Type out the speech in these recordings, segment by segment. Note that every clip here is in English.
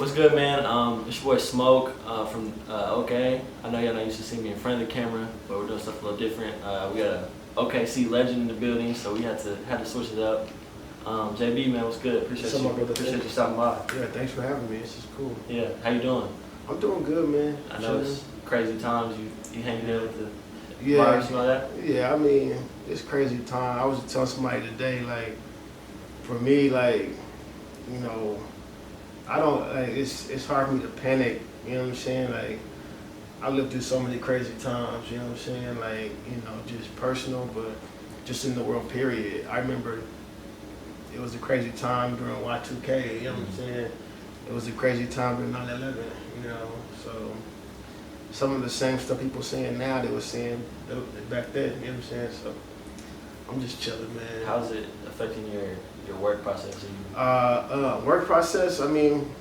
What's good, man? It's your boy Smoke from OakA. I know y'all not used to see me in front of the camera, but we're doing stuff a little different. We got a OKC legend in the building, so we had to switch it up. Jabee, man, what's good? Appreciate you stopping by. Yeah, thanks for having me. This is cool. Yeah, how you doing? I'm doing good, man. I know it's crazy times. You hanging there with the yeah, virus and all that? Yeah, I mean, it's crazy time. I was telling somebody today, like, for me, like, you know, I don't, like, it's hard for me to panic, you know what I'm saying? Like, I lived through so many crazy times, you know what I'm saying? Like, you know, just personal, but just in the world, period. I remember it was a crazy time during Y2K, you know what I'm saying? It was a crazy time during 9/11, you know? So some of the same stuff people saying now, they were saying back then, you know what I'm saying? So I'm just chilling, man. How's it affecting your work process? Work process, I mean,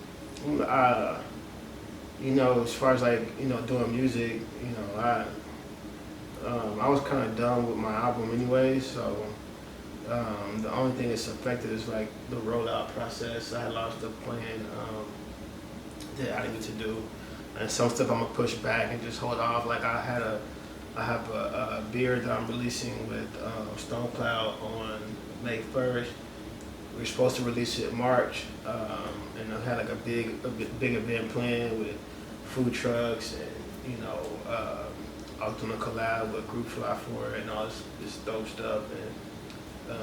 you know, as far as like, you know, doing music, you know, I was kind of done with my album anyway, so the only thing that's affected is like the rollout process. I had a lot of stuff planned that I didn't get to do, and some stuff I'm gonna push back and just hold off. Like I have a beer that I'm releasing with Stone Cloud on May 1st. We're supposed to release it in March, and I had like a big event planned with food trucks, and you know, I was doing a collab with Group Fly for it and all this dope stuff, and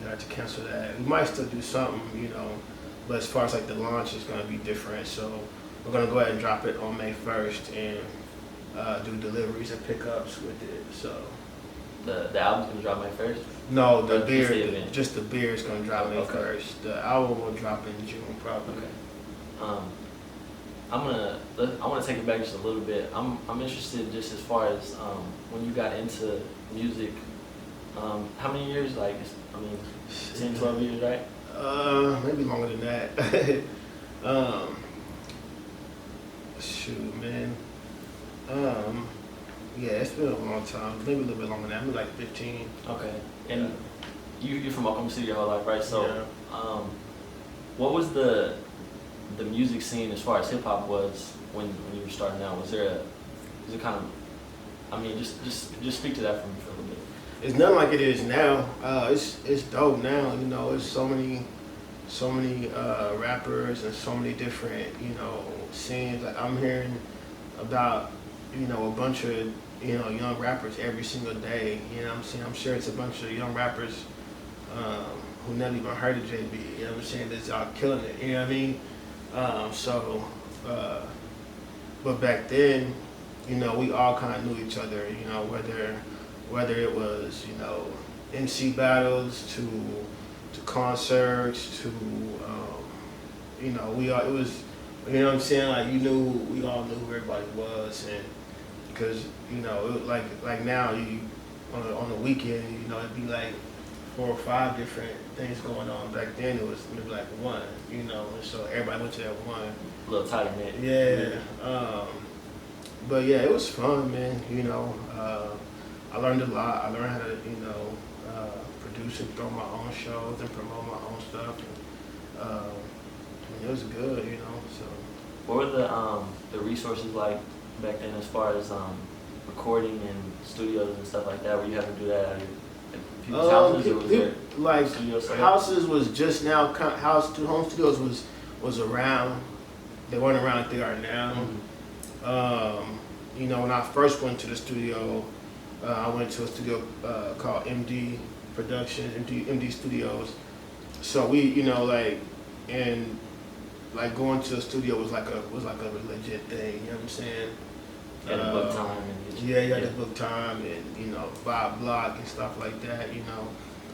we had to cancel that. We might still do something, you know, but as far as like the launch is gonna be different. So we're gonna go ahead and drop it on May 1st and do deliveries and pickups with it. So The album's gonna drop May 1st? no, the beer, just the beer is gonna drop May 1st. The album will drop in June probably. Okay. I want to take it back just a little bit. I'm interested just as far as when you got into music. How many years? Like, I mean, 10, 12 years, right? Maybe longer than that. Shoot, man. Yeah, it's been a long time. Maybe a little bit longer than that. Maybe like 15. Okay. And you're from Oklahoma City your whole life, right? So, yeah. What was the music scene as far as hip hop was when you were starting out? Was it kind of, I mean, just speak to that for me for a little bit. It's nothing like it is now. It's dope now. You know, there's so many rappers and so many different, you know, scenes. Like I'm hearing about, you know, a bunch of, you know, young rappers every single day. You know what I'm saying? I'm sure it's a bunch of young rappers who never even heard of Jabee. You know what I'm saying? That's out killing it. You know what I mean? But back then, you know, we all kind of knew each other. You know, whether it was, you know, MC battles to concerts to, you know, it was, you know what I'm saying? Like we all knew who everybody was, and because you know, it, like now you on the weekend, you know, it'd be like 4 or 5 different things going on. Back then it was maybe like one, you know, and so everybody went to that one. A little tighter knit. Yeah. But yeah, it was fun, man. You know, I learned a lot. I learned how to, you know, produce and throw my own shows and promote my own stuff. And, I mean, it was good, you know. So. What were the resources like back then as far as recording and studios and stuff like that? Were you having to do that at people's houses, or was there like studios set up? houses was just now. Home studios was around. They weren't around like they are now. Mm-hmm. You know, when I first went to the studio, I went to a studio called MD Productions, MD Studios. So we, you know, like, and like going to a studio was like a legit thing. You know what I'm saying? You had to book time. You had to book time and, you know, buy a block and stuff like that. You know,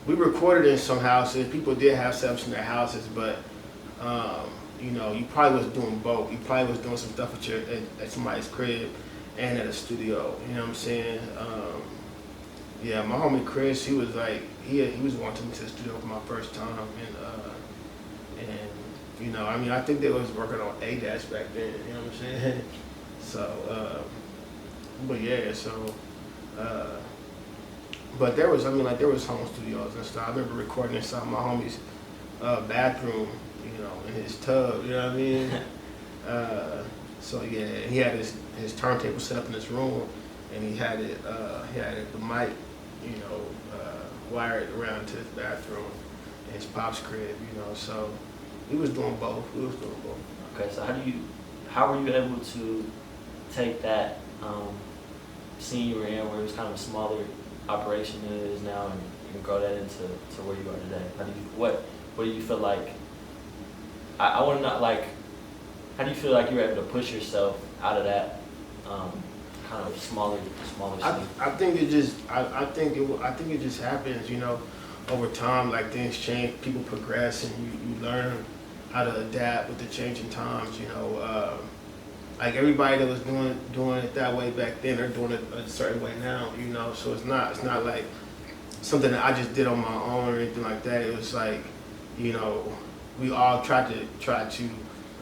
we recorded in some houses. People did have setups in their houses, but you know, you probably was doing both. You probably was doing some stuff at somebody's crib and at a studio. You know what I'm saying? Yeah, my homie Chris, he was like, he was wanting me to the studio for my first time, and you know, I mean, I think they was working on A-Dash back then. You know what I'm saying? So, but yeah, so, but there was, I mean, like there was home studios and stuff. I remember recording inside my homie's bathroom, you know, in his tub. You know what I mean? So yeah, he had his turntable set up in his room, and he had the mic, wired around to his bathroom, and his pop's crib, So we was doing both. Okay, so how were you able to take that scene you were in, where it was kind of a smaller operation than it is now, and grow that into where you are today? What do you feel like? I want to know, like, how do you feel like you were able to push yourself out of that kind of smaller scene? I think it just I think it just happens, over time. Like things change, people progress, and you learn how to adapt with the changing times. Like everybody that was doing it that way back then, they're doing it a certain way now. So it's not like something that I just did on my own or anything like that. It was like, we all tried to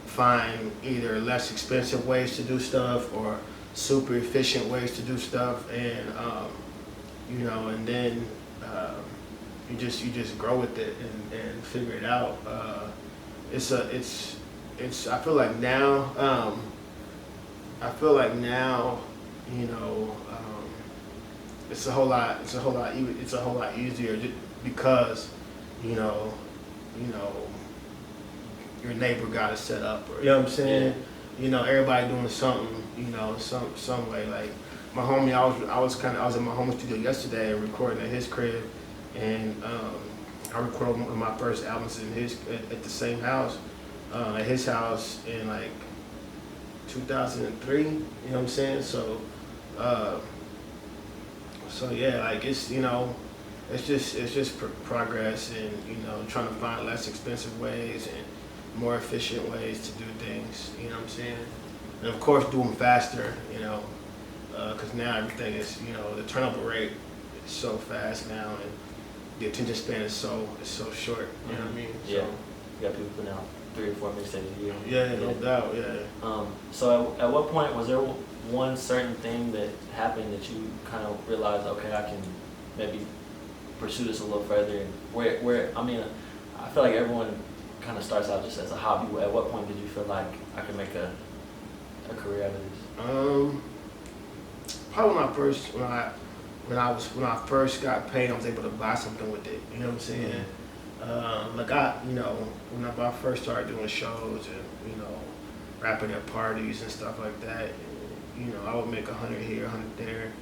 find either less expensive ways to do stuff or super efficient ways to do stuff, and and then you just grow with it and figure it out. It's I feel like now it's a whole lot easier just because you know your neighbor got it set up, or what I'm saying. Everybody doing something, some way. Like my homie, I was in my home studio yesterday recording at his crib, and I recorded one of my first albums at the same house, at his house in like 2003. You know what I'm saying? So yeah, like it's just progress, and trying to find less expensive ways and more efficient ways to do things. You know what I'm saying? And of course, do them faster. Because now everything is, the turnover rate is so fast now, and the attention span is so short. You know what I mean? Yeah. You got people putting out 3 or 4 mixtapes a year. Yeah, no doubt. Yeah. So at what point was there one certain thing that happened that you kind of realized, okay, I can maybe pursue this a little further? And where I mean, I feel like everyone kind of starts out just as a hobby. At what point did you feel like I could make a career out of this? Probably when I first got paid, I was able to buy something with it. You know what I'm saying? When I first started doing shows and rapping at parties and stuff like that, I would make 100 here, 100 there.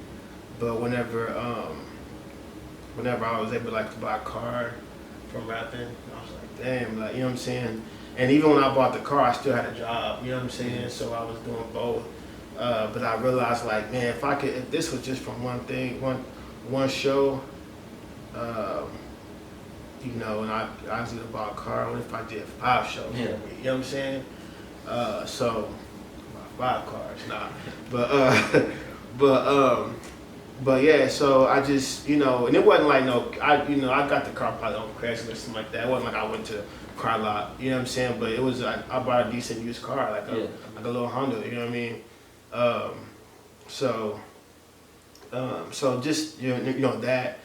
But whenever I was able to buy a car from rapping, I was like, damn, you know what I'm saying? And even when I bought the car, I still had a job, you know what I'm saying? So I was doing both. But I realized, like, man, if this was just from one thing, one show, and I was gonna buy a car. What if I did 5 shows? Yeah. You know what I'm saying? So 5 cars, nah. But yeah. So I just, and it wasn't like I got the car probably on Craigslist or something like that. It wasn't like I went to car lot. You know what I'm saying? But it was I bought a decent used car, like a little Honda. You know what I mean? So just that,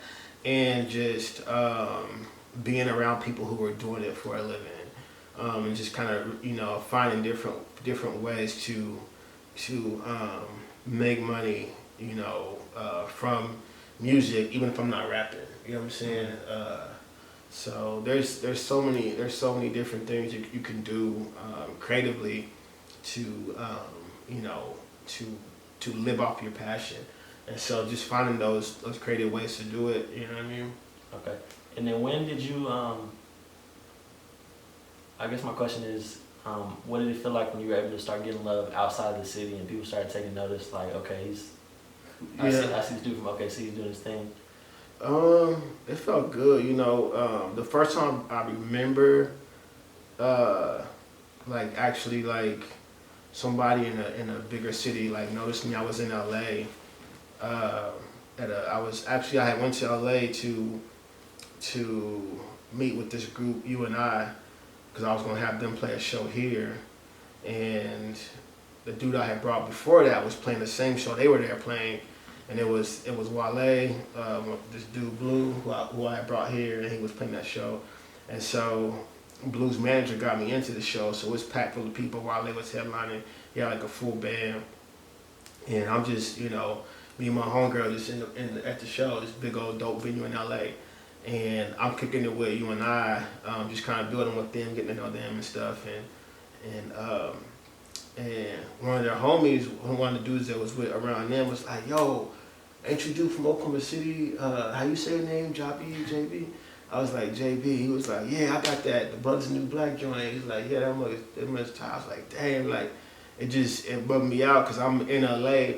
and just being around people who were doing it for a living, and just kind of finding different ways to make money, from music, even if I'm not rapping. You know what I'm saying? So there's so many different things you can do creatively to to live off your passion. And so just finding those creative ways to do it, you know what I mean? Okay. And then when did you, I guess my question is, what did it feel like when you were able to start getting love outside of the city and people started taking notice, like, okay, I see this dude from OKC, he's doing his thing? It felt good, the first time I remember, somebody in a bigger city noticed me. I was in LA. I had went to LA to meet with this group, you and I, because I was gonna have them play a show here, and the dude I had brought before that was playing the same show they were there playing, and it was Wale, this dude Blue, who I had brought here, and he was playing that show, and so blues manager got me into the show, so it's packed full of people while they was headlining. He had like a full band, and I'm just, me and my homegirl just at the show, this big old dope venue in LA, and I'm kicking it with you and I, just kind of building with them, getting to know them and stuff, and one of their homies, one of the dudes that was with around them was like, yo, ain't you dude from Oklahoma City? How you say your name? Jabee? I was like, JB. He was like, yeah, I got that. The Brothers in New Black joint. He's like, yeah, that much time. I was like, damn, like, it bugged me out because I'm in LA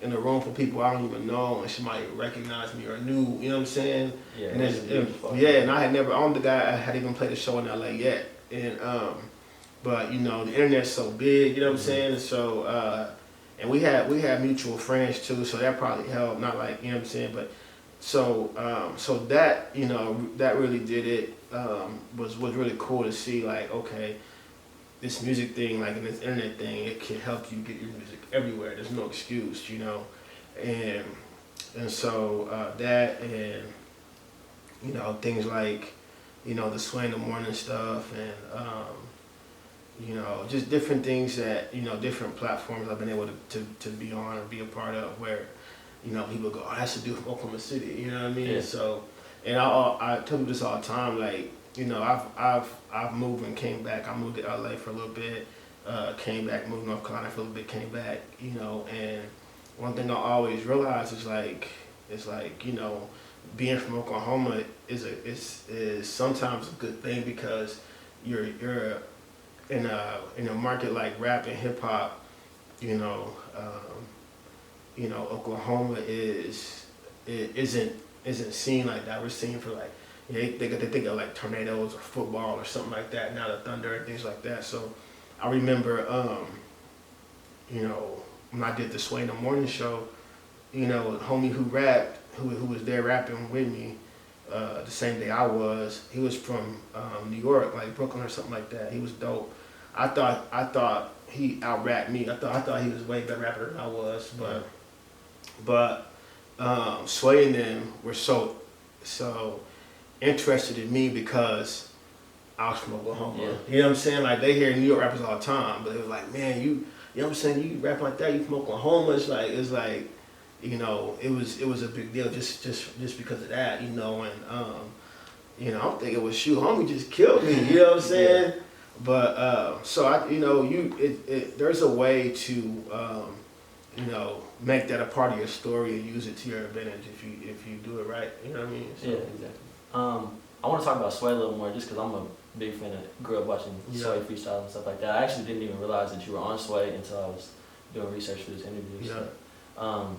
in a room for people I don't even know, and somebody recognized me or knew, you know what I'm saying? Yeah, and and I I'm the guy I had even played a show in LA yet. And, but, the internet's so big, you know what I'm saying? And so, and we had mutual friends too, so that probably helped. Not like, you know what I'm saying, but so that that really did it. Was really cool to see, like, okay, this music thing, like, and this internet thing, it can help you get your music everywhere. There's no excuse, and so that, and things like the Sway in the Morning stuff, and just different things that, different platforms I've been able to be on or be a part of where, people go, oh, that's a dude from Oklahoma City, you know what I mean? Yeah. So, and I tell people this all the time, like, I've moved and came back. I moved to LA for a little bit, came back, moved to North Carolina for a little bit, came back, and one thing I always realize is being from Oklahoma is sometimes a good thing because you're in a market like rap and hip hop, Oklahoma isn't seen like that. We're seen for like, they think of like tornadoes or football or something like that. Now the thunder and things like that. So I remember, when I did the Sway in the Morning show, the homie who rapped, who was there rapping with me, the same day I was, he was from New York, like Brooklyn or something like that. He was dope. I thought he out-rapped me. I thought he was way better rapper than I was, but Sway and them were so interested in me because I was from Oklahoma. Yeah. You know what I'm saying? Like, they hear New York rappers all the time, but they was like, man, you know what I'm saying? You rap like that, you from Oklahoma. It's like it was a big deal just because of that, and I'm thinking, well, shoot, homie just killed me, you know what I'm saying? Yeah. But so there's a way to make that a part of your story and use it to your advantage if you do it right. You know what I mean? So, yeah, exactly. I want to talk about Sway a little more just because I'm a big fan of, grew up watching Sway freestyle and stuff like that. I actually didn't even realize that you were on Sway until I was doing research for this interview. Yeah. So,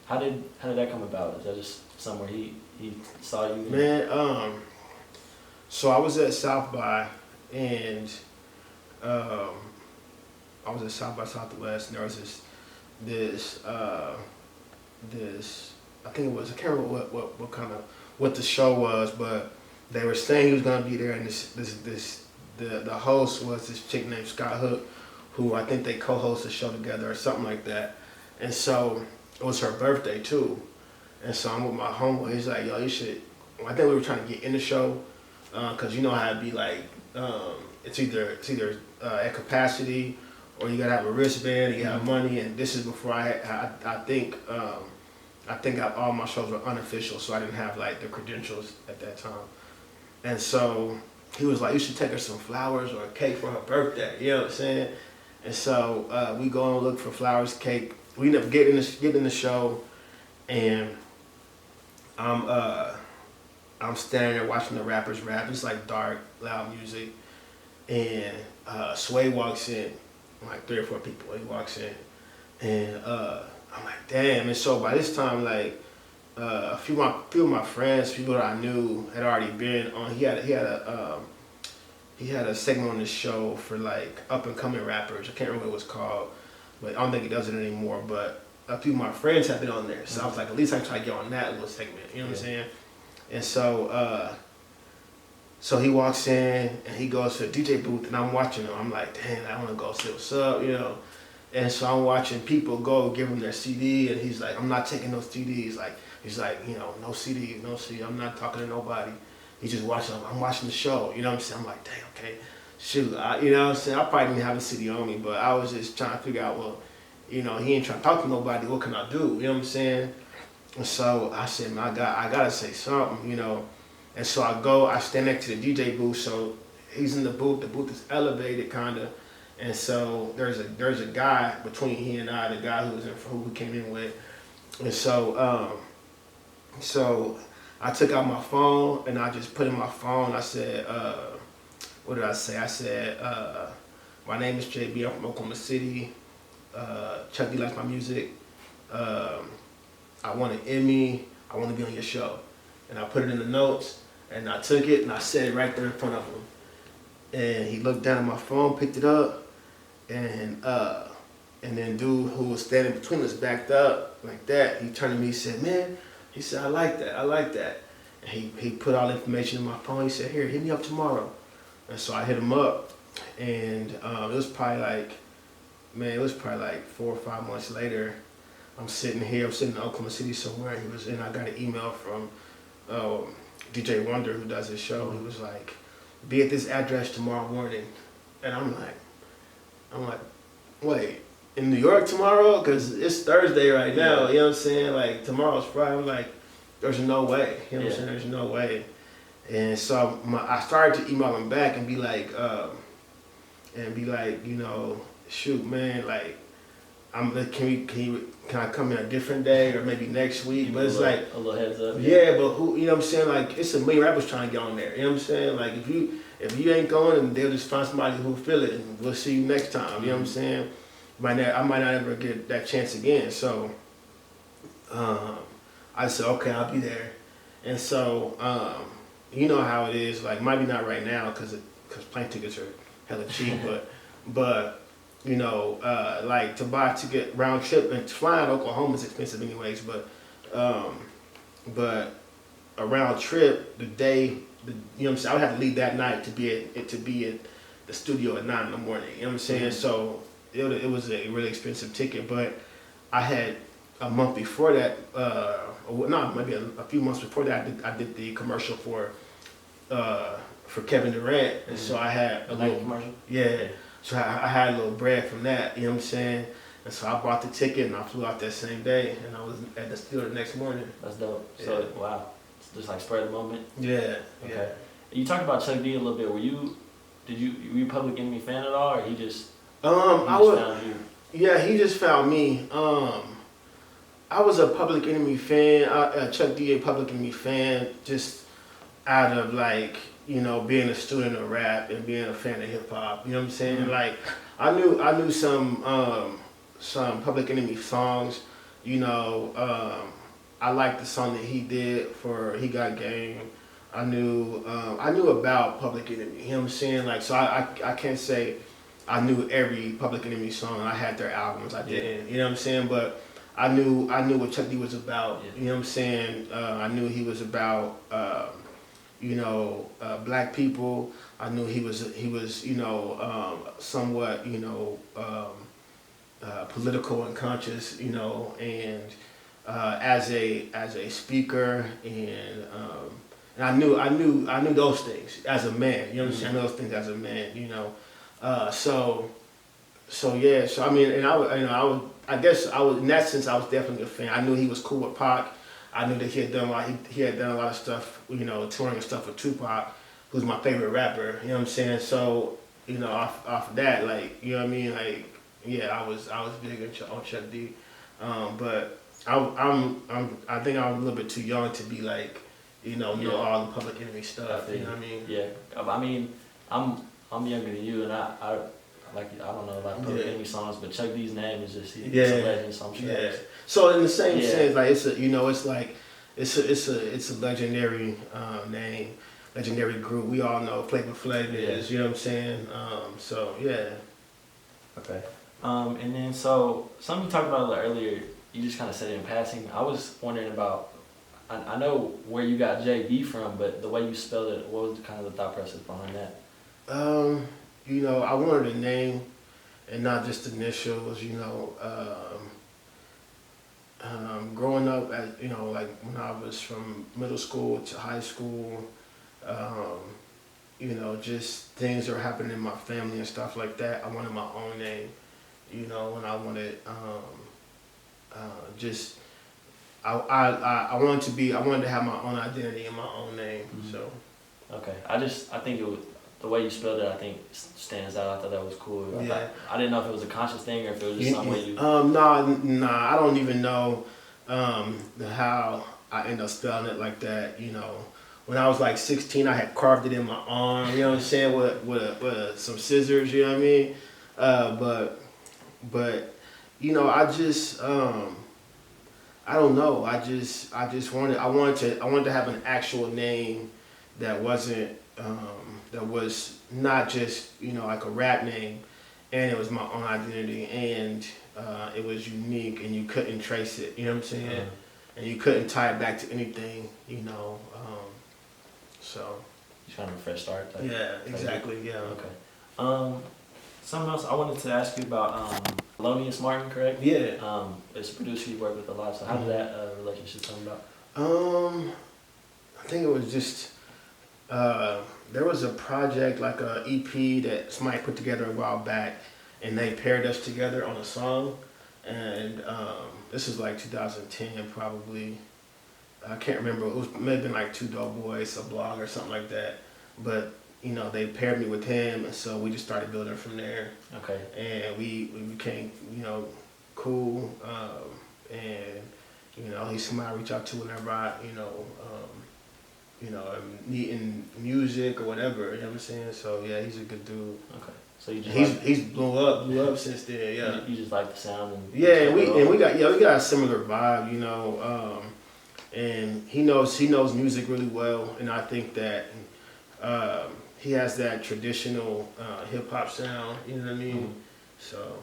how did that come about? Is that just somewhere he saw you? Man, so I was at South by, and I was at South by Southwest, and there was this I think it was, I can't remember what the show was, but they were saying he was gonna be there, and the host was this chick named Scott Hook, who I think they co-host the show together or something like that. And so it was her birthday too, and so I'm with my homeboy. He's like, yo, you should. I think we were trying to get in the show, cause you know how it'd be like, it's either at capacity, or you gotta have a wristband, you gotta have money, and this is before I think all my shows were unofficial, so I didn't have like the credentials at that time. And so he was like, you should take her some flowers or a cake for her birthday, you know what I'm saying? And so we go and look for flowers, cake. We end up getting the show, and I'm standing there watching the rappers rap. It's like dark, loud music, and Sway walks in, like 3 or 4 people. He walks in, and I'm like, damn. And so by this time, like a few of my friends, people that I knew, had already been on. He had a segment on this show for like up and coming rappers. I can't remember what it was called, but I don't think he does it anymore. But a few of my friends have been on there, so I was like, at least I can try to get on that little segment. You know what I'm saying? And so so he walks in and he goes to the DJ booth, and I'm watching him. I'm like, damn, I want to go see what's up, you know. And so I'm watching people go give him their CD, and he's like, I'm not taking those CDs. Like, he's like, no CD, no CD. I'm not talking to nobody. He's just watching. I'm watching the show. You know what I'm saying? I'm like, dang, okay, shoot. You know what I'm saying? I probably didn't have the city on me, but I was just trying to figure out, well, you know, he ain't trying to talk to nobody. What can I do? You know what I'm saying? And so I said, man, I gotta say something, you know. And so I stand next to the DJ booth. So he's in the booth. The booth is elevated, kinda. And so there's a guy between he and I, the guy who we came in with. And so I took out my phone and I just put in my phone. I said, what did I say? I said, my name is Jabee. I'm from Oklahoma City. Chuck D likes my music. I want an Emmy. I want to be on your show. And I put it in the notes and I took it and I said it right there in front of him. And he looked down at my phone, picked it up, and then dude who was standing between us backed up like that. He turned to me, he said, man, he said, I like that. And he put all the information in my phone. He said, here, hit me up tomorrow. And so I hit him up, and it was probably like 4 or 5 months later. I'm sitting in Oklahoma City somewhere, and I got an email from DJ Wonder, who does his show. He was like, be at this address tomorrow morning. And I'm like, wait, in New York tomorrow? Because it's Thursday right now, you know what I'm saying? Like, tomorrow's Friday. I'm like, there's no way, you know what I'm saying? There's no way. And so I started to email him back and be like, you know, shoot, man, like, can I come in a different day or maybe next week? But it's like a little heads up. Yeah, but who, you know what I'm saying? Like, it's a million rappers trying to get on there. You know what I'm saying? Like, if you ain't going, then they'll just find somebody who feel it, and we'll see you next time. You know what I'm saying? I might not ever get that chance again. So I said, okay, I'll be there. And so you know how it is. Like, maybe not right now because plane tickets are hella cheap, but you know, like to buy a ticket round trip and flying to Oklahoma is expensive anyways, but a round trip the day, you know what I'm saying, I would have to leave that night to be at the studio at 9 in the morning, you know what I'm saying? So it was a really expensive ticket, but I had a month before that, maybe a few months before that, I did the commercial for Kevin Durant, and so I had a little commercial. Yeah. So I had a little bread from that, you know what I'm saying? And so I bought the ticket and I flew out that same day and I was at the studio the next morning. That's dope. Yeah. So, wow. It's just like spur of the moment. Yeah. Okay. Yeah. You talked about Chuck D a little bit. Were you a Public Enemy fan at all, or he just found you? Yeah, he just found me. I was a Public Enemy fan, Chuck D a Public Enemy fan, just out of like, you know, being a student of rap and being a fan of hip hop, you know what I'm saying? Mm-hmm. Like, I knew some Public Enemy songs, you know. I liked the song that he did for He Got Game. I knew about Public Enemy, you know what I'm saying? Like, so I can't say I knew every Public Enemy song. I had their albums, I didn't, you know what I'm saying? But I knew what Chuck D was about, you know what I'm saying? I knew he was about you know, black people. I knew he was you know, somewhat, you know, political and conscious, you know, and as a speaker, and I knew those things as a man. You know what I'm saying? I know those things as a man. You know, so yeah. So I mean, and I guess I was in that sense. I was definitely a fan. I knew he was cool with Pac. I knew that he had done a lot of stuff, you know, touring and stuff with Tupac, who's my favorite rapper. You know what I'm saying? So, you know, off of that, like, you know what I mean? Like, yeah, I was big on Chuck D. But I think I'm a little bit too young to be like, you know all the Public Enemy stuff. You know what I mean? Yeah. I mean, I'm younger than you, and I don't know about Public Enemy songs, but Chuck D's name is just he's a legend. So I'm sure. Yeah. So in the same sense, like it's a legendary name, legendary group. We all know Flavor Flav is. You know what I'm saying? So yeah. Okay. And then so something you talked about a little earlier. You just kind of said it in passing. I was wondering about. I know where you got Jabee from, but the way you spelled it, what was kind of the thought process behind that? You know, I wanted a name and not just initials, you know. Growing up, you know, like when I was from middle school to high school, um, you know, just things that are happening in my family and stuff like that. I wanted my own name, you know, and I wanted just I wanted to be I wanted to have my own identity and my own name. Mhm. So Okay. I think it was the way you spelled it. I think stands out. I thought that was cool. yeah. I didn't know if it was a conscious thing or if it was just some way you. Nah, I don't even know how I end up spelling it like that. You know, when I was like 16, I had carved it in my arm. You know what I'm saying? With some scissors. You know what I mean? But you know, I don't know. I wanted to have an actual name that wasn't that was not just, you know, like a rap name, and it was my own identity, and it was unique, and you couldn't trace it. You know what I'm saying? And you couldn't tie it back to anything. You know. So. You trying to fresh start. Yeah. Exactly. Yeah. Okay. Something else I wanted to ask you about Thelonious Martin, correct? Yeah. It's a producer you work with a lot. So how did that relationship come about? I think it was just there was a project like a EP that somebody put together a while back, and they paired us together on a song, and this is like 2010 probably. I can't remember. It was maybe been like Two Dope Boys, a blog or something like that, but you know they paired me with him, and so we just started building from there. Okay. And we became, you know, cool, and you know he's somebody I reach out to whenever I I'm needing music or whatever. You know what I'm saying? So yeah, he's a good dude. Okay. So you just he's blew up since then. Yeah. You just like the sound and yeah, and we got a similar vibe. You know, and he knows music really well, and I think that he has that traditional hip hop sound. You know what I mean? Mm-hmm. So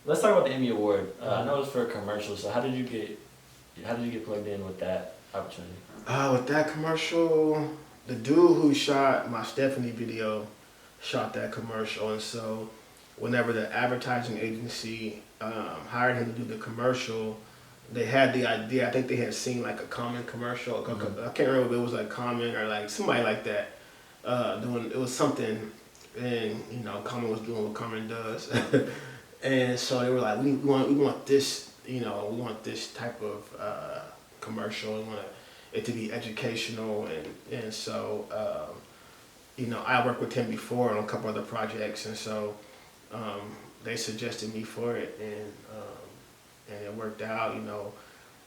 let's talk about the Emmy Award. I know it's for a commercial. So how did you get plugged in with that opportunity? With that commercial, the dude who shot my Stephanie video shot that commercial, and so whenever the advertising agency hired him to do the commercial, they had the idea. I think they had seen like a Common commercial. Mm-hmm. I can't remember if it was like Common or like somebody like that doing. It was something, and you know, Common was doing what Common does, and so they were like, we want this, you know, we want this type of commercial. We want it to be educational, and so you know, I worked with him before on a couple other projects, and so they suggested me for it, and it worked out. You know,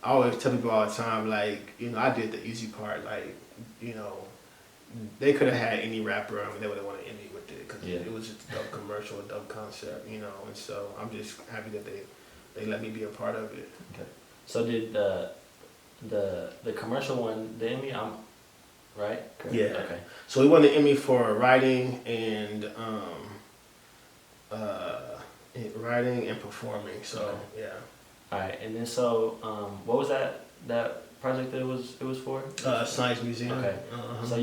I always tell people all the time, like, you know, I did the easy part. Like, you know, they could have had any rapper, I mean, they would have wanted Emmy with it because it was just a dope commercial, a dope concept, you know. And so I'm just happy that they let me be a part of it. Okay. So did the commercial one, the Emmy, right? Correct. Yeah. Okay. So we won the Emmy for writing and performing. So Okay. yeah. All right, and then so what was that project that it was for? Science Museum. Okay. Uh-huh. So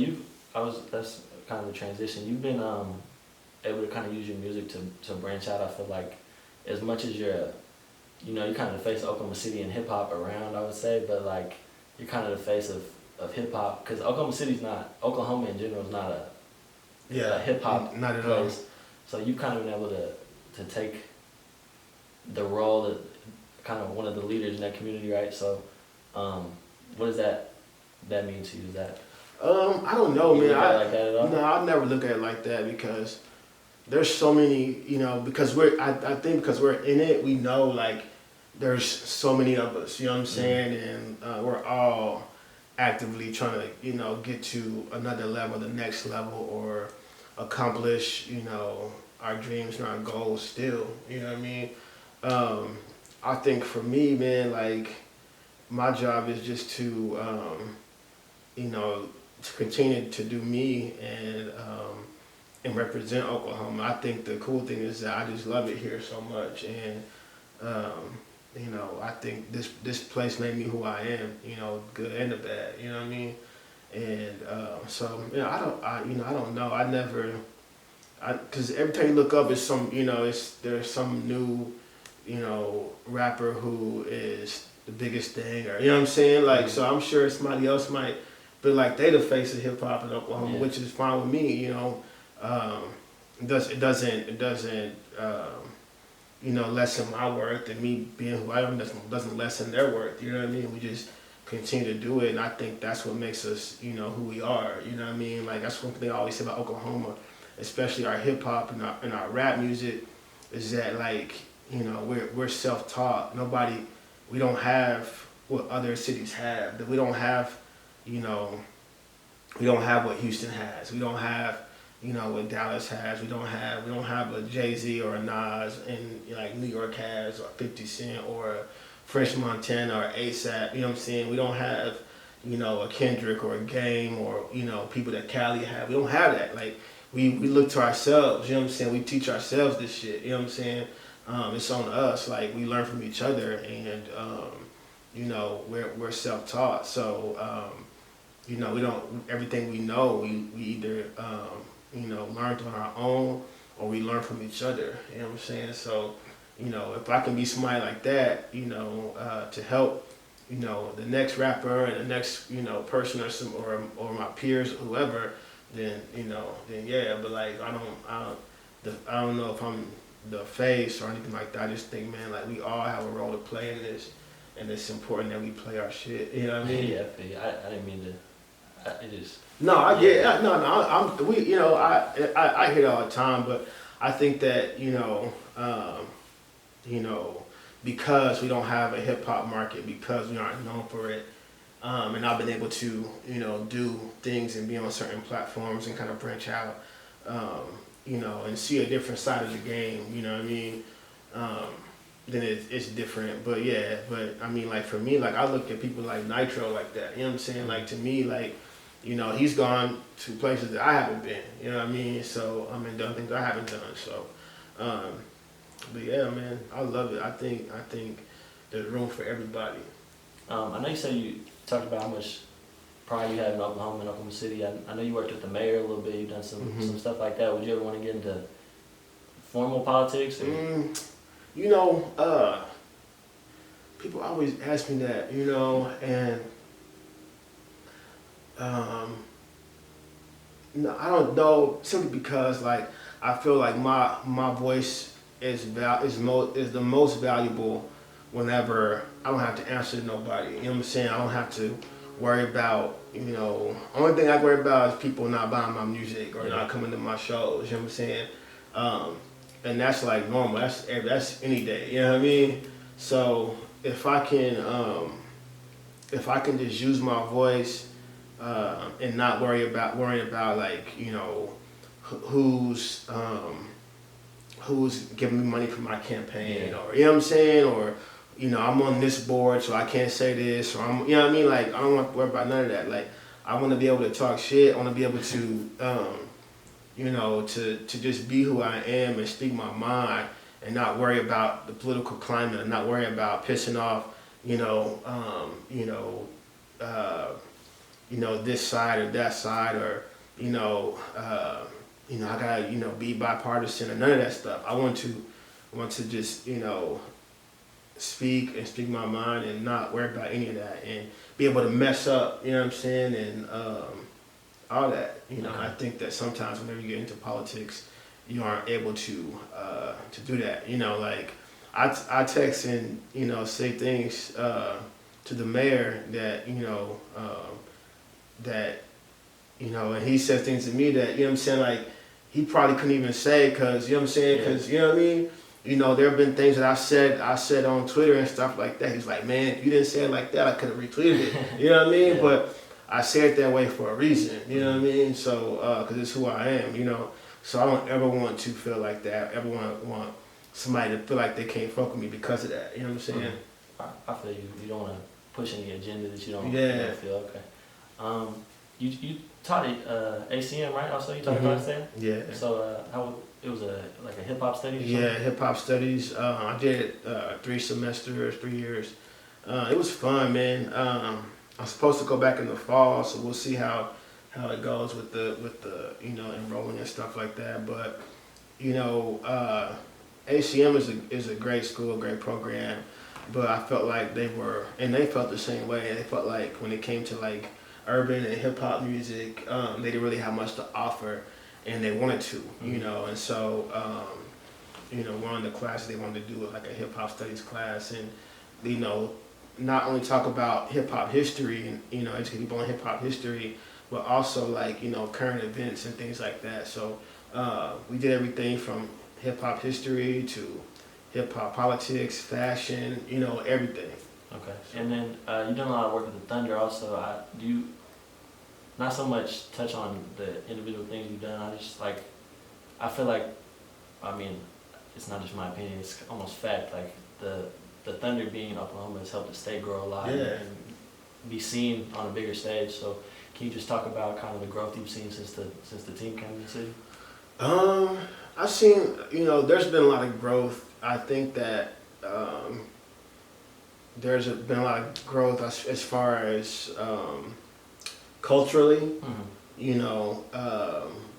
that's kind of the transition. You've been able to kind of use your music to branch out. I feel like as much as you're kind of the face of Oklahoma City and hip hop around, I would say, but like you're kind of the face of hip hop because Oklahoma in general is not a hip hop not at place. all. So you've kind of been able to take the role that kind of one of the leaders in that community, right? So what does that mean to you? Is that I don't know, you man. look at it like that at all? No, I never look at it like that because there's so many, you know, because I think because we're in it, we know like there's so many of us, you know what I'm saying? And we're all actively trying to, you know, get to another level, the next level, or accomplish, you know, our dreams and our goals still, you know what I mean? I think for me, man, like my job is just to, you know, to continue to do me and represent Oklahoma. I think the cool thing is that I just love it here so much, and you know, I think this place made me who I am. You know, good and the bad. You know what I mean? And so you know, I don't know. I never, because every time you look up, it's some, you know, there's some new, you know, rapper who is the biggest thing, or you know what I'm saying? Like, so I'm sure somebody else might but like they the face of hip hop in Oklahoma, Yeah. which is fine with me. You know, it doesn't lessen my worth, and me being who I am doesn't lessen their worth. You know what I mean? We just continue to do it, and I think that's what makes us, who we are. You know what I mean? Like that's one thing I always say about Oklahoma, especially our hip hop and our rap music, is that like we're self-taught. We don't have what other cities have. That we don't have, we don't have what Houston has. We don't have what Dallas has. We don't have a Jay-Z or a Nas and like New York has, or 50 Cent or French Montana or ASAP. You know what I'm saying? We don't have a Kendrick or a Game or people that Cali have. We don't have that. Like we look to ourselves. You know what I'm saying? We teach ourselves this shit. You know what I'm saying? It's on us. Like we learn from each other, and we're self-taught. So we don't, everything we know we either learned on our own or we learn from each other. You know what I'm saying? So if I can be somebody like that, to help the next rapper and the next person or my peers or whoever, then yeah. But like I don't know if I'm the face or anything like that. I just think, man, like we all have a role to play in this, and it's important that we play our shit. You know what I mean? Yeah, I didn't mean to. It is. No, I get it. No. I hear it all the time, but I think that because we don't have a hip hop market, because we aren't known for it, and I've been able to do things and be on certain platforms and kind of branch out, and see a different side of the game. You know what I mean? Then it's different. But yeah, I mean, like for me, like I look at people like Nitro like that. You know what I'm saying? Like to me, like he's gone to places that I haven't been. You know what I mean? So done things I haven't done. So, but yeah, man, I love it. I think there's room for everybody. I know you said you talked about how much pride you had in Oklahoma and Oklahoma City. I know you worked with the mayor a little bit. You've done some stuff like that. Would you ever want to get into formal politics? Or? People always ask me that, and no, I don't know, simply because like I feel like my voice is the most valuable whenever I don't have to answer to nobody. You know what I'm saying? I don't have to worry about, only thing I worry about is people not buying my music or not coming to my shows. You know what I'm saying? And that's like normal. That's any day. You know what I mean? So if I can just use my voice and not worrying about like who's giving me money for my campaign, or you know what I'm saying, or I'm on this board so I can't say this, or I'm what I mean, like I don't want to worry about none of that. Like I want to be able to talk shit. I want to be able to to just be who I am and speak my mind and not worry about the political climate and not worry about pissing off this side or that side, or I gotta be bipartisan or none of that stuff. I want to just speak my mind and not worry about any of that and be able to mess up, you know what I'm saying, and all that. I think that sometimes whenever you get into politics, you aren't able to do that. Like I text and say things to the mayor that and he says things to me that what I'm saying, like he probably couldn't even say, because you know what I'm saying, because you know what I mean. There have been things that I said on Twitter and stuff like that. He's like, man, if you didn't say it like that, I could have retweeted it. You know what I mean? But I say it that way for a reason. You know what I mean? So, because it's who I am. So I don't ever want to feel like that. I ever want somebody to feel like they can't fuck with me because of that. You know what I'm saying? I feel you. You don't want to push any agenda that you don't feel okay. You taught at ACM, right? Also, you taught at class there? Yeah. So it was like a hip hop studies? Yeah, hip hop studies. I did 3 semesters, 3 years. It was fun, man. I'm supposed to go back in the fall, so we'll see how it goes with the enrolling and stuff like that. But ACM is a great school, a great program. But I felt like they felt the same way. They felt like when it came to like urban and hip hop music, they didn't really have much to offer, and they wanted to, you know, and so one of the classes they wanted to do like a hip hop studies class, and not only talk about hip hop history and educate people on hip hop history, but also like current events and things like that. So we did everything from hip hop history to hip hop politics, fashion, everything. Okay. And then you've done a lot of work with the Thunder also. Do you not so much touch on the individual things you've done? I feel like, I mean, it's not just my opinion, it's almost fact. Like the Thunder being in Oklahoma has helped the state grow a lot and be seen on a bigger stage. So can you just talk about kind of the growth you've seen since the team came to the city? I've seen, there's been a lot of growth. I think that there's been a lot of growth as far as culturally,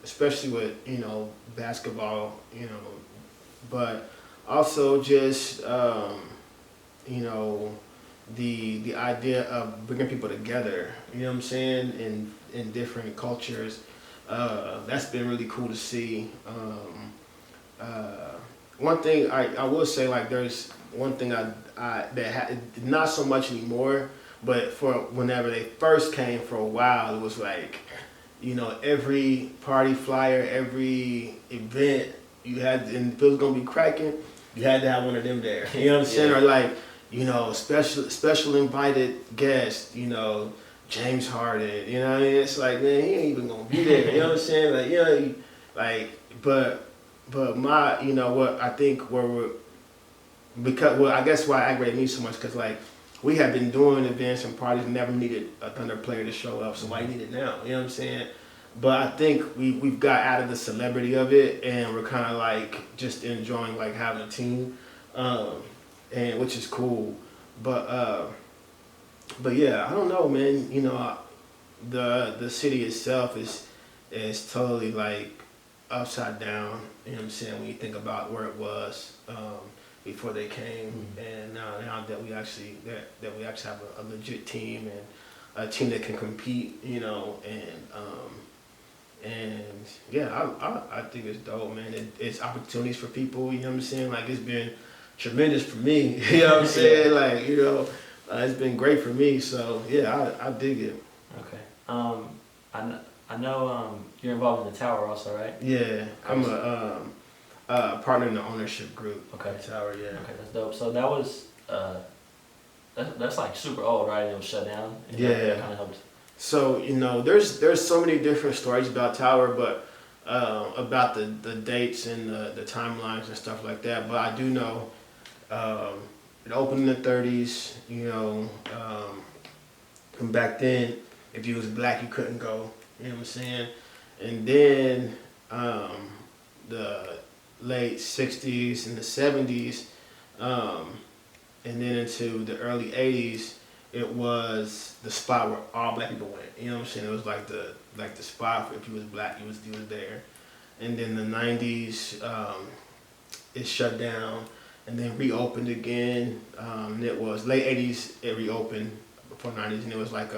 especially with, basketball, but also just, the idea of bringing people together, you know what I'm saying, in different cultures. That's been really cool to see. One thing I will say, like, there's one thing not so much anymore, but for whenever they first came for a while, it was like, every party flyer, every event you had, and if it was gonna be cracking, you had to have one of them there. You know what I'm saying? Or like, special invited guest, James Harden. You know what I mean? It's like, man, he ain't even gonna be there. You know what I'm saying? But my, what I think I guess why it aggravated me so much, because like we have been doing events and parties and never needed a Thunder player to show up, so why you need it now? You know what I'm saying? But I think we've got out of the celebrity of it, and we're kind of like just enjoying like having a team, and which is cool. But yeah, I don't know, man. The city itself is totally like upside down. You know what I'm saying? When you think about where it was before they came, and now that we actually have a legit team and a team that can compete, and yeah, I think it's dope, man. It's opportunities for people. You know what I'm saying? Like, it's been tremendous for me. You know what I'm saying? Like, it's been great for me. So yeah, I dig it. Okay. I know you're involved in the Tower also, right? Yeah, I'm a partner in the ownership group. Okay. The Tower, yeah. Okay, that's dope. So that was that's like super old, right? It was shut down. And Yeah. That kind of helped. So there's so many different stories about Tower, but about the dates and the timelines and stuff like that. But I do know it opened in the 30s. And back then, if you was black, you couldn't go. You know what I'm saying? And then the late 60s and the 70s, and then into the early 80s, it was the spot where all black people went. You know what I'm saying? It was like the spot for if you was black, you was there. And then the 90s, it shut down and then reopened again. And it was late 80s, it reopened before 90s, and it was like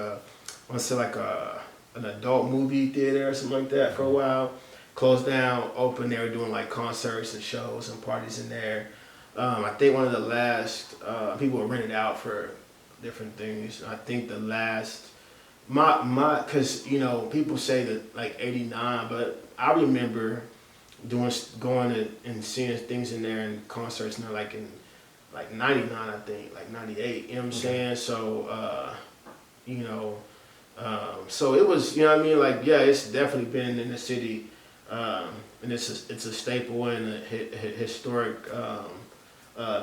an adult movie theater or something like that for a while. Closed down, opened. They were doing like concerts and shows and parties in there. I think one of the last people were rented out for different things. I think the last because people say that like 89, but I remember going and seeing things in there and concerts in there like in like 99, I think, like 98. You know what I'm saying? So so it was, you know what I mean? Like, yeah, it's definitely been in the city, and it's a staple and a historic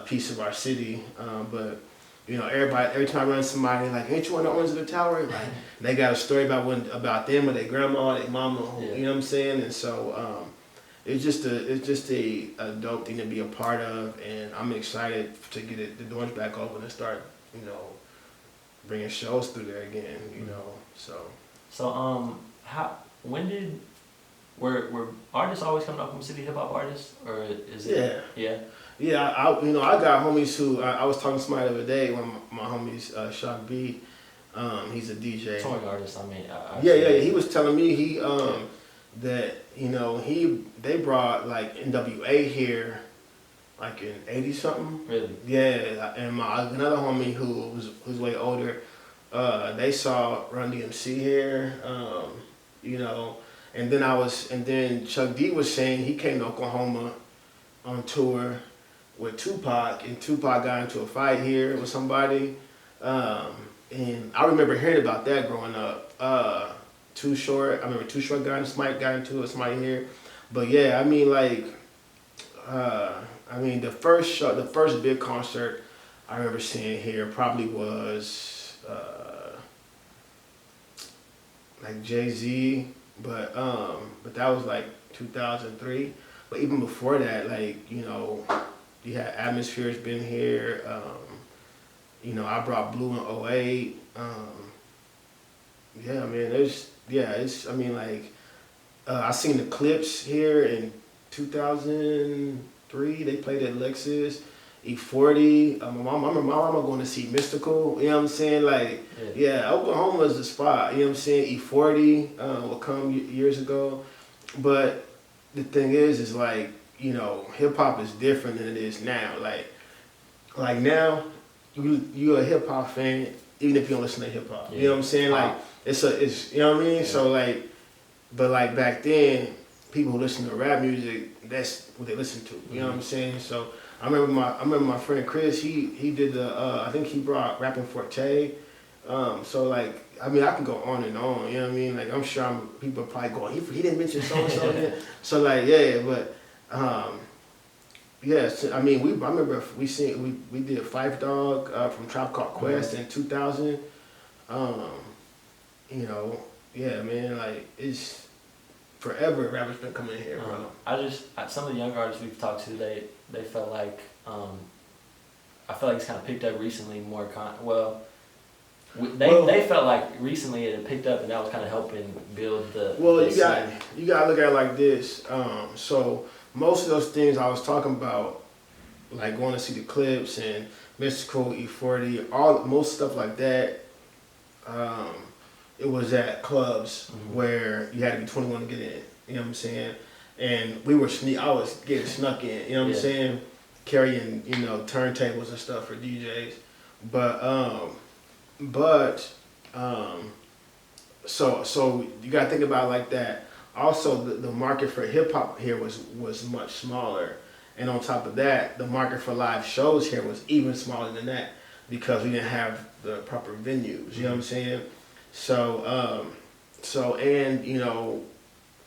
piece of our city. But every time I run somebody, like, ain't you one of the owners of the Tower? Like, they got a story about them or their grandma, their mama. Yeah. You know what I'm saying? And so it's just a dope thing to be a part of, and I'm excited to get the doors back open and start, bringing shows through there again. Were artists always coming up from City hip hop artists, or is it? Yeah. I got homies who I was talking to somebody the other day, one of my homies, Jabee, He's a DJ. Touring artist. I mean, Yeah. He was telling me that they brought like NWA here, like in 80 something. Really? Yeah, and another homie who's way older, they saw Run DMC here, and then Chuck D was saying he came to Oklahoma on tour with Tupac, and Tupac got into a fight here with somebody, and I remember hearing about that growing up. Too Short, I remember Too Short got into it with somebody here, but yeah, I mean like, the first big concert I remember seeing here probably was like Jay-Z, but that was like 2003. But even before that, like, you had Atmosphere's been here. I brought Blue in '08. I seen the Clips here in 2003. They played at Lexus. E40. I remember my mama going to see Mystical. You know what I'm saying? Like, yeah, Oklahoma is the spot. You know what I'm saying? E40 will come years ago. But the thing is like, hip hop is different than it is now. Like now, you're a hip hop fan even if you don't listen to hip hop. You know what I'm saying? Like it's you know what I mean? Yeah. So like, but like back then, people who listen to rap music, that's what they listen to. You know what I'm saying? So I remember my friend Chris. He did the I think he brought Rapping Forte. So like, I mean, I can go on and on. You know what I mean? Like, I'm sure people are probably going, he didn't mention so and so. So like, yeah, but so, I mean, I remember we did Phife Dawg from Tribe Called Quest in 2000. Yeah, man, like it's forever rappers been coming here, bro. Some of the young artists we've talked to, they felt like I feel like it's kind of picked up recently more. They felt like recently it had picked up, and that was kind of helping build the. Well, you gotta look at it like this. So most of those things I was talking about, like going to see the Clips and Mystical, E40, most stuff like that. It was at clubs where you had to be 21 to get in. You know what I'm saying? And I was getting snuck in. You know what I'm saying? Carrying turntables and stuff for DJs, so you gotta think about it like that. Also, the market for hip hop here was much smaller, and on top of that, the market for live shows here was even smaller than that because we didn't have the proper venues. You know what I'm saying? So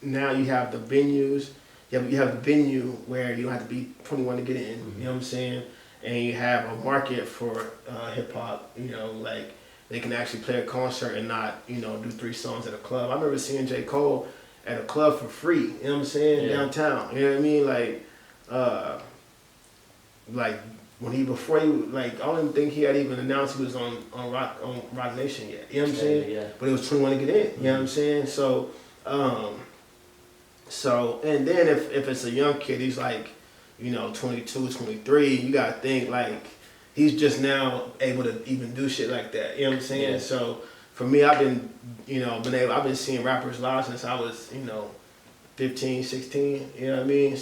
now you have the venues. You have the venue where you don't have to be 21 to get in. You know what I'm saying? And you have a market for hip hop. Like they can actually play a concert and not do 3 songs at a club. I remember seeing J. Cole at a club for free. You know what I'm saying? Yeah. Downtown. You know what I mean? Like before I don't even think he had even announced he was on Rock Nation yet. You know what I'm saying? Yeah. But it was 21 to get in. You know what I'm saying? So and then if it's a young kid, he's like 22, 23, you gotta think like he's just now able to even do shit like that. You know what I'm saying? Yeah. So for me, I've been I've been seeing rappers live since I was 15, 16. You know what I mean?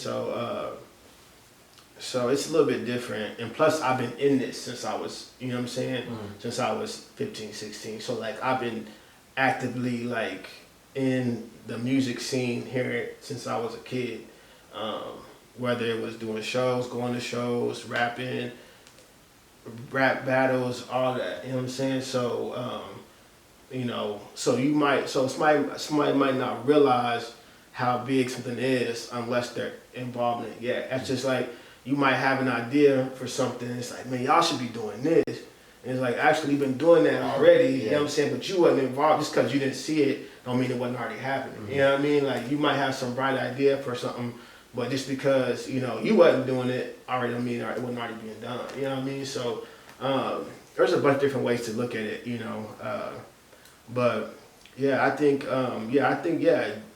So it's a little bit different, and plus I've been in this since I was since I was 15, 16. So like I've been actively like in the music scene here since I was a kid. Whether it was doing shows, going to shows, rapping, rap battles, all that. You know what I'm saying? So, somebody might not realize how big something is unless they're involved in it yet. That's just like, you might have an idea for something. It's like, man, y'all should be doing this. And it's like, actually, you've been doing that already. You know what I'm saying? But you wasn't involved. Just because you didn't see it, don't mean it wasn't already happening. You know what I mean? Like, you might have some bright idea for something, but just because, you wasn't doing it already don't mean it wasn't already being done. You know what I mean? So there's a bunch of different ways to look at it, but I think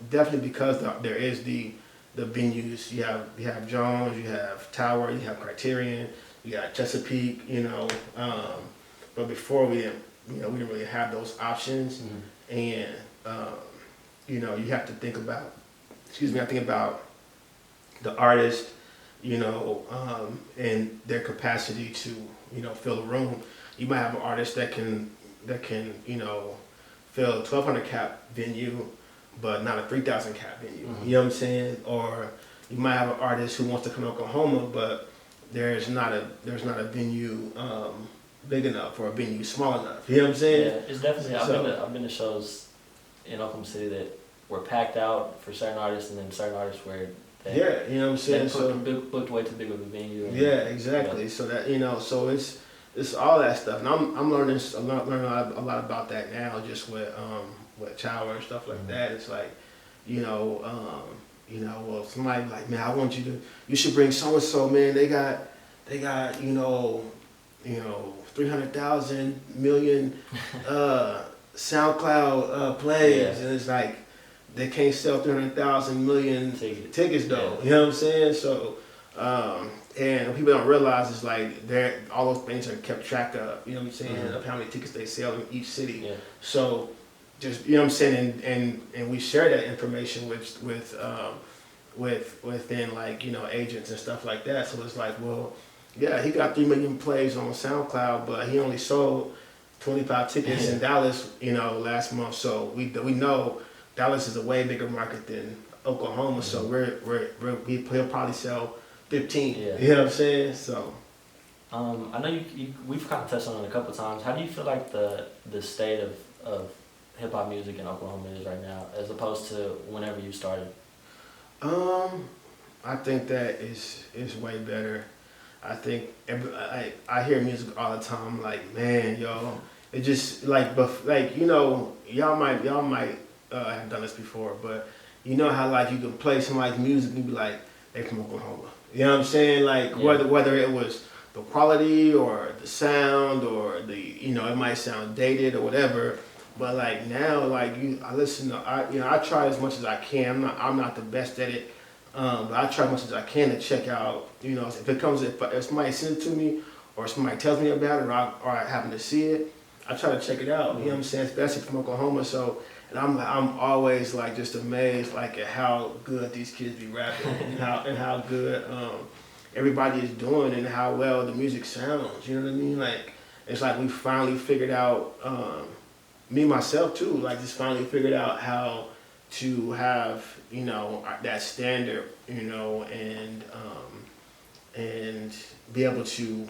definitely because there is the venues. You have Jones, you have Tower, you have Criterion, you got Chesapeake, but before we didn't we didn't really have those options, and you have to think about, I think about the artist, and their capacity to, fill a room. You might have an artist that can, fill a 1,200 cap venue, but not a 3,000 cap venue. You know what I'm saying? Or you might have an artist who wants to come to Oklahoma, but there's not a venue big enough or a venue small enough. You know what I'm saying? Yeah, it's definitely. I've been to shows in Oklahoma City that were packed out for certain artists, and then certain artists where they, yeah, you know what I'm saying. So booked way too big of a venue. And, yeah, exactly. Yeah. So that so it's all that stuff, and I'm learning a lot about that now, just with Chower and stuff like that. It's like, well, somebody like, man, I want you should bring so and so, man. They got 300,000 million SoundCloud plays, and it's like they can't sell 300,000 million tickets though. Yeah. You know what I'm saying? So, and people don't realize it's like all those things are kept track of. You know what I'm saying? Of how many tickets they sell in each city. Yeah. So, just what I'm saying, and we share that information within like agents and stuff like that. So it's like, well, yeah, he got 3 million plays on SoundCloud, but he only sold 25 tickets in Dallas, last month. So we know Dallas is a way bigger market than Oklahoma. So he'll probably sell 15. Yeah. You know what I'm saying? So. I know we've kind of touched on it a couple of times. How do you feel like the state of hip hop music in Oklahoma is right now, as opposed to whenever you started? I think that is way better. I think I hear music all the time. Like, man, yo, it just like, but like y'all might have done this before, but how like you can play somebody's music and be like, they from Oklahoma. You know what I'm saying? Like whether it was the quality or the sound or the it might sound dated or whatever. But like now, like I listen to, I try as much as I can. I'm not the best at it, but I try as much as I can to check out. If somebody sends it to me, or somebody tells me about it, or I happen to see it, I try to check it out. You know what I'm saying? Especially from Oklahoma. So, and I'm always like just amazed like at how good these kids be rapping and how good everybody is doing and how well the music sounds. You know what I mean? Like it's like we finally figured out. Me myself too, like just finally figured out how to have that standard, and be able to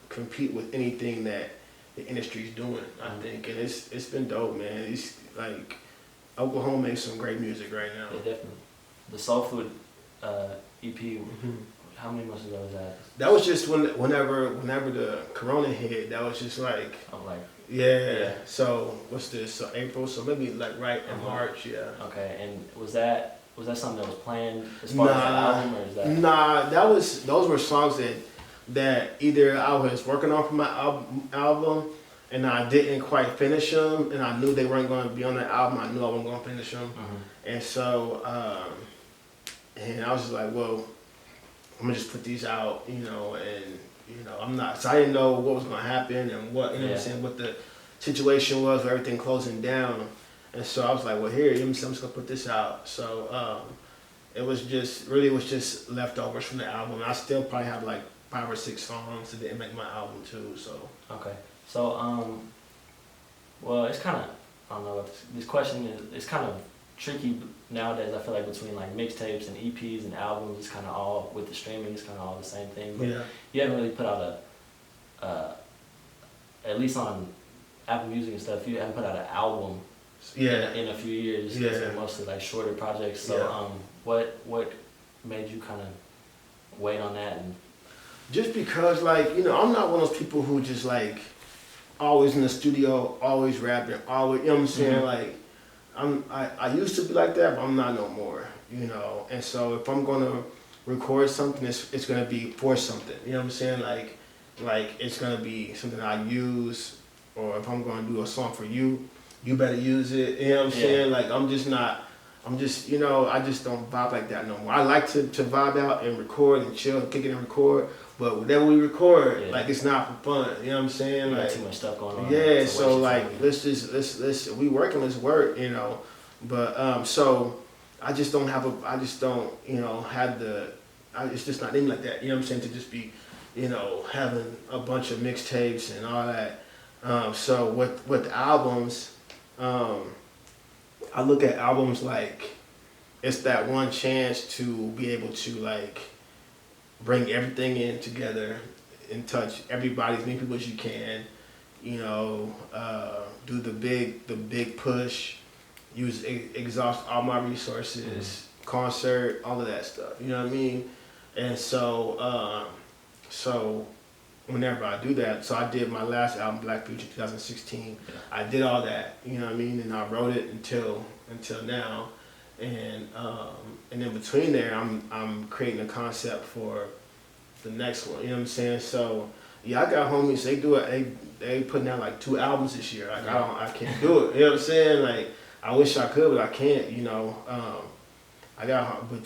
compete with anything that the industry's doing. I think, and it's been dope, man. It's like Oklahoma makes some great music right now. Yeah, definitely. The Soul Food EP. How many months ago was that? That was just whenever the Corona hit. That was just like. Yeah. So what's this? So April. So maybe like right in March. Yeah. Okay. And was that something that was planned as far as the album, or is that? Nah, those were songs that either I was working on for my album and I didn't quite finish them, and I knew they weren't going to be on the album. I knew I wasn't going to finish them, and so and I was just like, well, I'm gonna just put these out, and. I'm not. So I didn't know what was gonna happen and what what I'm saying, what the situation was with everything closing down, and so I was like, well, here, I'm just gonna put this out. So it was just leftovers from the album. I still probably have like 5 or 6 songs that didn't make my album too. So okay. So well, it's kind of, I don't know. This question it's kind of tricky nowadays. I feel like between like mixtapes and EPs and albums, it's kind of all with the streaming. It's kind of all the same thing. But you haven't really put out at least on Apple Music and stuff. You haven't put out an album in a few years. It's mostly like shorter projects. So what made you kind of wait on that? And just because like I'm not one of those people who just like always in the studio, always rapping, always. You know what I'm saying? Like. I used to be like that, but I'm not no more, And so if I'm gonna record something, it's gonna be for something. You know what I'm saying? Like it's gonna be something I use, or if I'm gonna do a song for you, you better use it. You know what I'm saying? Like I just don't vibe like that no more. I like to vibe out and record and chill, kick it and record, But whatever we record, Yeah. like it's not for fun. You know what I'm saying? You Like got too much stuff going on. yeah. So like let's we working, let's work. You know, but so I just don't have have the. It's just not in like that. You know what I'm saying? To just be, having a bunch of mixtapes and all that. So with albums, I look at albums like it's that one chance to be able to like bring everything in together and touch everybody, as many people as you can. Do the big push, exhaust all my resources, concert, all of that stuff. You know what I mean? And so whenever I do that, so I did my last album, Black Future 2016. Yeah. I did all that, you know what I mean, and I wrote it until now, and in between there, I'm creating a concept for the next one. You know what I'm saying? So yeah, I got homies. They putting out like 2 albums this year. Like I can't do it. You know what I'm saying? Like I wish I could, but I can't. I got, but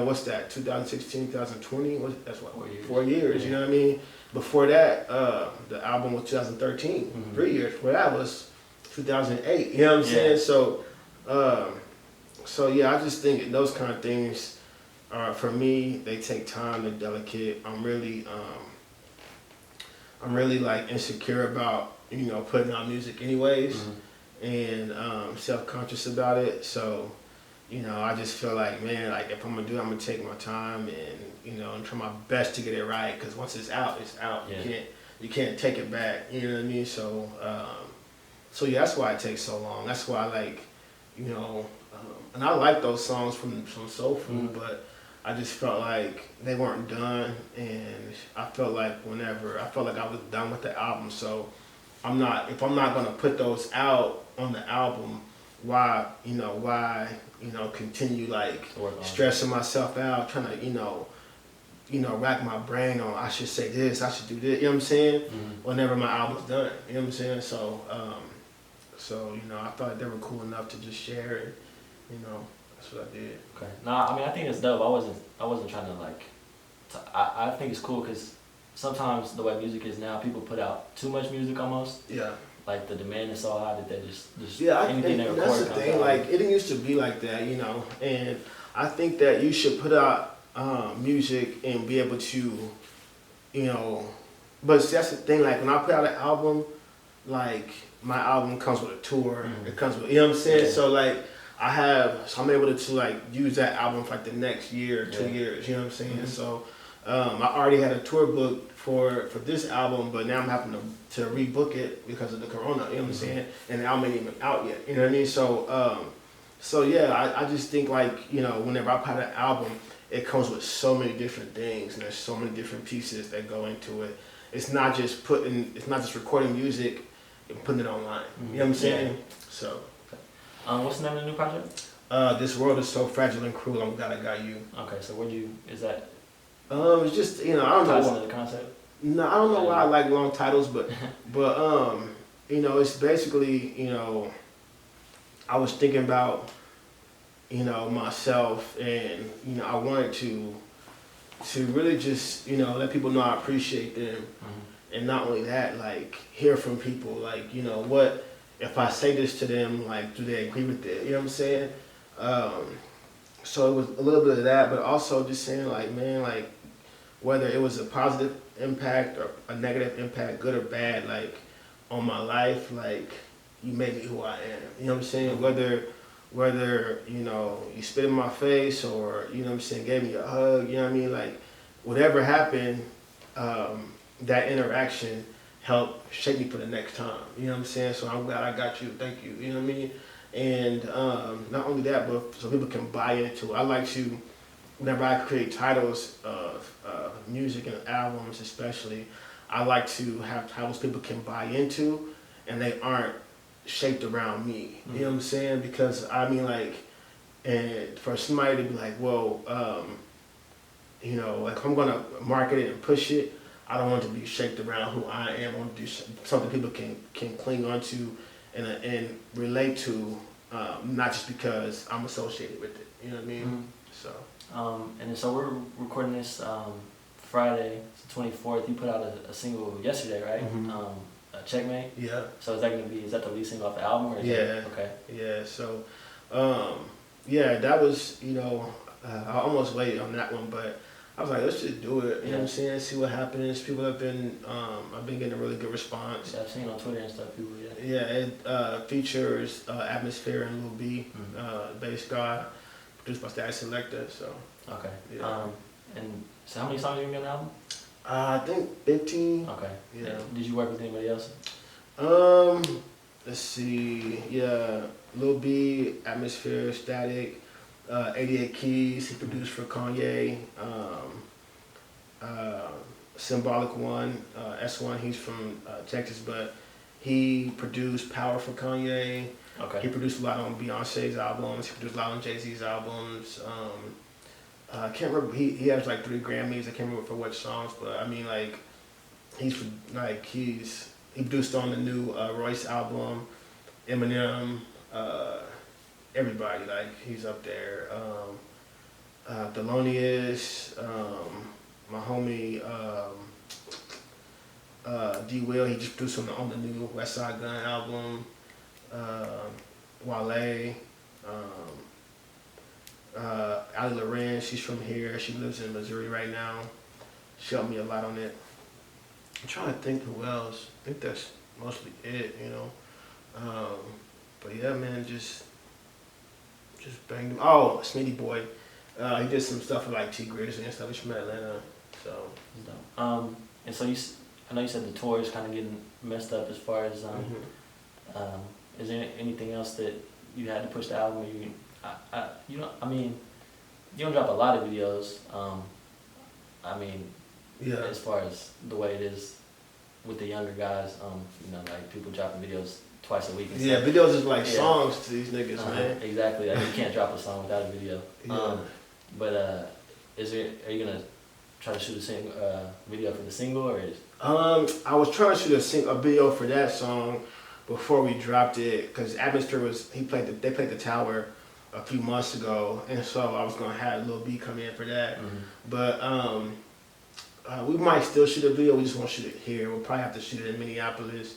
what's that? 2016, 2020. That's what 4 years. 4 years. Yeah. You know what I mean? Before that, the album was 2013. Mm-hmm. 3 years. Before that was 2008. You know what I'm saying? So yeah, I just think those kind of things are, for me, they take time. They're delicate. I'm really like insecure about putting out music anyways, and self-conscious about it. So I just feel like, man, like if I'm gonna do it, I'm gonna take my time and try my best to get it right. Because once it's out, it's out. Yeah. You can't take it back. You know what I mean? So yeah, that's why it takes so long. That's why I like, and I like those songs from Soul Food, but I just felt like they weren't done, and I felt like I was done with the album. So if I'm not gonna put those out on the album, why continue like stressing myself out, trying to rack my brain on I should say this, I should do this, you know what I'm saying? Whenever my album's done, you know what I'm saying? So I thought they were cool enough to just share it, that's what I did. Okay. Nah, I mean, I think it's dope. I wasn't trying to like. I think it's cool because sometimes the way music is now, people put out too much music almost. Yeah. Like the demand is so high that they just anything they record. That's the thing. Out. Like it didn't used to be like that, And I think that you should put out music and be able to, But see, that's the thing. Like when I put out an album, like my album comes with a tour. It comes with, you know what I'm saying? Yeah. So like I'm able to like use that album for like the next year or 2 years. You know what I'm saying? So I already had a tour booked for this album, but now I'm having to rebook it because of the corona. You know what I'm saying? And the album ain't even out yet. You know what I mean? So yeah, I just think like whenever I put out an album, it comes with so many different things, and there's so many different pieces that go into it. It's not just recording music and putting it online. You know what I'm saying? Yeah. So. What's the name of the new project? This world is so fragile and cruel. I'm glad I got you. Okay, so is that? It's just I don't know. Ties into the concept. No, I don't know why I like long titles, but it's basically I was thinking about myself, and I wanted to really just let people know I appreciate them, and not only that, like hear from people, like what if I say this to them, like do they agree with it? You know what I'm saying? So it was a little bit of that, but also just saying like, man, like whether it was a positive impact or a negative impact, good or bad, like on my life, like you made me who I am. You know what I'm saying? Whether you spit in my face or what I'm saying, gave me a hug, you know what I mean? Like whatever happened, that interaction helped shape me for the next time. You know what I'm saying? So I'm glad I got you. Thank you. You know what I mean? And not only that, but so people can buy into it. I like to, whenever I create titles of music and albums especially, I like to have titles people can buy into and they aren't shaped around me. You know what I'm saying? Because I mean like, and for somebody to be like, well, like if I'm gonna market it and push it, I don't want it to be shaped around who I am. I want to do something people can cling onto and relate to, not just because I'm associated with it. You know what I mean? So. And so we're recording this Friday, 24th, you put out a single yesterday, right? Mhm. Checkmate. Yeah. So is that the lead single off the album? Or is Yeah. Okay. Yeah. So, yeah, that was, I almost waited on that one, but I was like, let's just do it. You know what I'm saying? See what happens. People have been, I've been getting a really good response. Yeah, I've seen on Twitter and stuff. People, yeah. Yeah, it features Atmosphere and Lil B, bass guy, produced by Status Selector. So. Okay. Yeah. And so how many songs are you gonna be on the album? I think 15. Okay. Yeah. And did you work with anybody else? Let's see. Yeah, Lil B, Atmosphere, Static, 88 Keys. He produced for Kanye. Symbolic One, S1. He's from Texas, but he produced Power for Kanye. Okay. He produced a lot on Beyonce's albums. He produced a lot on Jay-Z's albums. I can't remember. He has like 3 Grammys. I can't remember for what songs, but I mean like he produced on the new Royce album, Eminem, everybody, like he's up there. Thelonious, my homie D Will, he just produced on the new West Side Gun album. Wale, Ali Loren, she's from here. She lives in Missouri right now. She helped me a lot on it. I'm trying to think who else. I think that's mostly it, But yeah, man, just banged him. Oh, Smitty Boy. He did some stuff with like T Grizzly and stuff. He's from Atlanta, so. And so I know you said the tour is kind of getting messed up as far as is there anything else that you had to push the album? You don't drop a lot of videos. Yeah. As far as the way it is with the younger guys, like people dropping videos twice a week. And yeah, stuff. videos is like songs to these niggas, man. Exactly. Like you can't drop a song without a video. Yeah. Are you gonna try to shoot a video for the single, or is? I was trying to shoot a video for that song before we dropped it, because Atmosphere they played the Tower a few months ago, and so I was gonna have Lil B come in for that. But we might still shoot a video. We just won't shoot it here. We'll probably have to shoot it in Minneapolis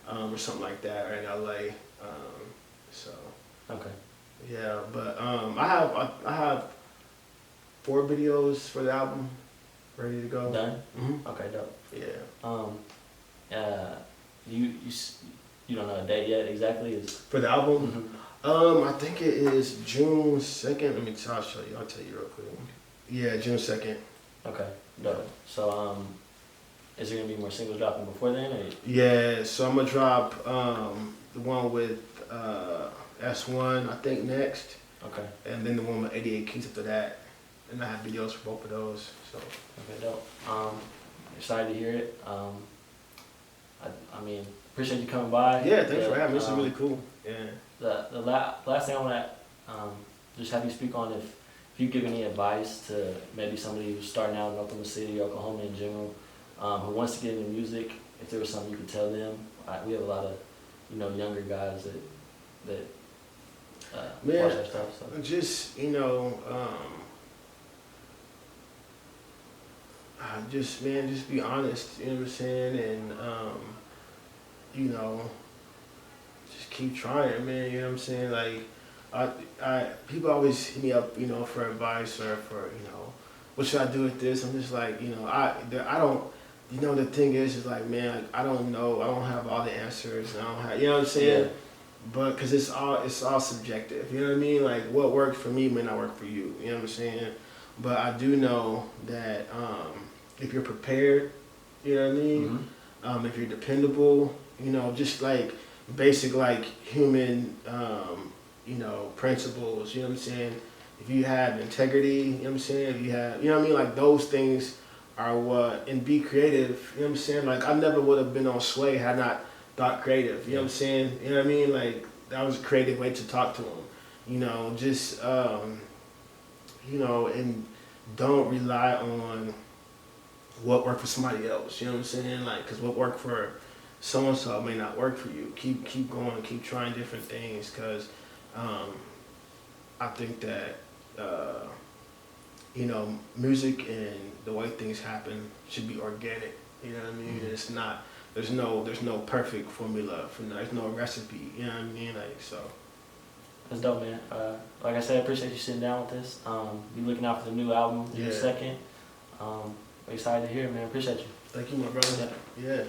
or something like that, or in LA. So. Okay. Yeah, but I have 4 videos for the album ready to go. Done. Mm-hmm. Okay, dope. Yeah. You don't know a date yet exactly? For the album? Mm-hmm. I think it is June 2nd. I'll show you. I'll tell you real quick. Yeah, June 2nd. Okay, dope. So, is there gonna be more singles dropping before then? Or? Yeah, so I'm gonna drop the one with S1, I think, next. Okay. And then the one with 88 Keys after that. And I have videos for both of those. So. Okay, dope. Excited to hear it. Appreciate you coming by. Yeah, thanks for having me. This is really cool. Yeah. The last thing I want to just have you speak on, if you give any advice to maybe somebody who's starting out in Oklahoma City, Oklahoma in general, who wants to get into music, if there was something you could tell them. We have a lot of younger guys that watch our stuff. So. Just just be honest. You know what I'm saying, and just keep trying, man. You know what I'm saying, like. People always hit me up, for advice or for, what should I do with this? I'm just like, I don't, the thing is like, man, like, I don't know. I don't have all the answers. I don't have, you know what I'm saying? Yeah. But, cause it's all subjective. You know what I mean? Like what works for me may not work for you. You know what I'm saying? But I do know that, if you're prepared, you know what I mean? Mm-hmm. If you're dependable, just like basic, like human, principles, you know what I'm saying? If you have integrity, you know what I'm saying? If you have, like those things are what, and be creative, you know what I'm saying? Like I never would have been on Sway had I not thought creative, you know what I'm saying? You know what I mean? Like that was a creative way to talk to them, just, and don't rely on what worked for somebody else, you know what I'm saying? Like, cause what worked for so-and-so may not work for you. Keep going, keep trying different things, cause I think that you know, music and the way things happen should be organic. You know what I mean? It's not. There's no perfect formula for. There's no recipe. You know what I mean? Like so. That's dope, man. Like I said, I appreciate you sitting down with us. Be looking out for the new album in a second. We're excited to hear it, man. Appreciate you. Thank you, my brother. Yeah.